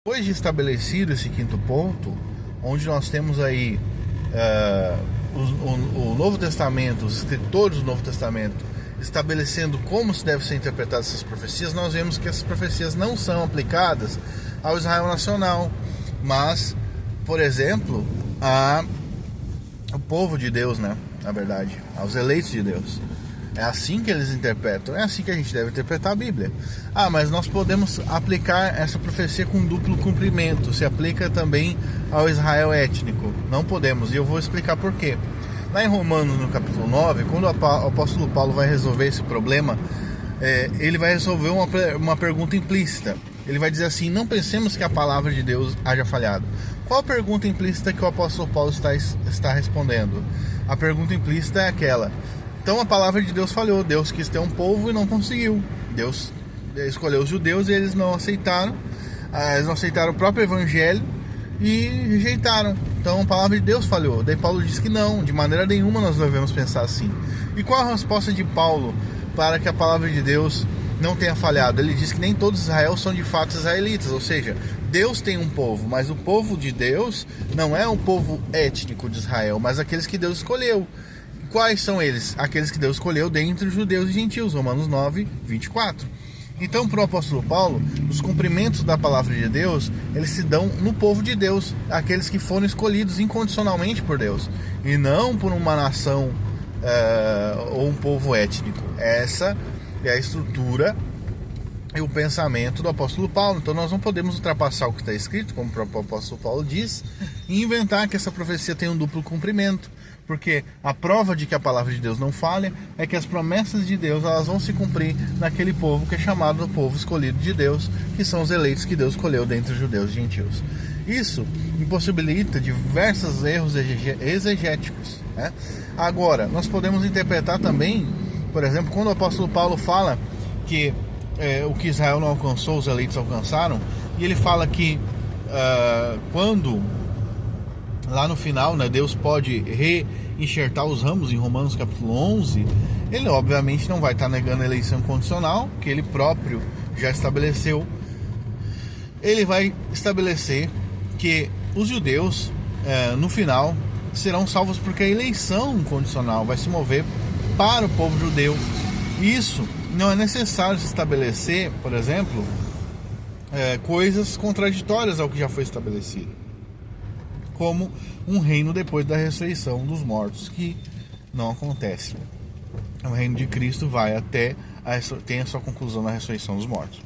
Depois de estabelecido esse quinto ponto, onde nós temos aí o Novo Testamento, os escritores do Novo Testamento, estabelecendo como se deve ser interpretadas essas profecias, nós vemos que essas profecias não são aplicadas ao Israel nacional, mas, por exemplo, ao povo de Deus, né? Na verdade, aos eleitos de Deus. É assim que eles interpretam, é assim que a gente deve interpretar a Bíblia. Mas nós podemos aplicar essa profecia com duplo cumprimento, se aplica também ao Israel étnico. Não podemos, e eu vou explicar por quê. Lá em Romanos, no capítulo 9, quando o apóstolo Paulo vai resolver esse problema, ele vai resolver uma pergunta implícita. Ele vai dizer assim: não pensemos que a palavra de Deus haja falhado. Qual a pergunta implícita que o apóstolo Paulo está respondendo? A pergunta implícita é aquela: então a palavra de Deus falhou, Deus quis ter um povo e não conseguiu. Deus escolheu os judeus e eles não aceitaram o próprio evangelho e rejeitaram. Então a palavra de Deus falhou. Daí Paulo diz que não, de maneira nenhuma nós devemos pensar assim. E qual a resposta de Paulo para que a palavra de Deus não tenha falhado? Ele diz que nem todos Israel são de fato israelitas, ou seja, Deus tem um povo, mas o povo de Deus não é o povo étnico de Israel, mas aqueles que Deus escolheu. Quais são eles? Aqueles que Deus escolheu dentre os judeus e gentios, Romanos 9, 24. Então, para o apóstolo Paulo, os cumprimentos da palavra de Deus, eles se dão no povo de Deus, aqueles que foram escolhidos incondicionalmente por Deus, e não por uma nação ou um povo étnico. Essa é a estrutura e o pensamento do apóstolo Paulo. Então nós não podemos ultrapassar o que está escrito, como o próprio apóstolo Paulo diz, e inventar que essa profecia tem um duplo cumprimento, porque a prova de que a palavra de Deus não falha é que as promessas de Deus elas vão se cumprir naquele povo que é chamado o povo escolhido de Deus, que são os eleitos que Deus escolheu dentre os judeus e gentios. Isso impossibilita diversos erros exegéticos, né? Agora, nós podemos interpretar também, por exemplo, quando o apóstolo Paulo fala que o que Israel não alcançou, os eleitos alcançaram, e ele fala que quando lá no final, né, Deus pode reenxertar os ramos em Romanos capítulo 11, ele obviamente não vai estar negando a eleição condicional, que ele próprio já estabeleceu. Ele vai estabelecer que os judeus, no final, serão salvos porque a eleição condicional vai se mover para o povo judeu. Isso não é necessário se estabelecer, por exemplo, coisas contraditórias ao que já foi estabelecido, como um reino depois da ressurreição dos mortos, que não acontece. O reino de Cristo vai até tem a sua conclusão na ressurreição dos mortos.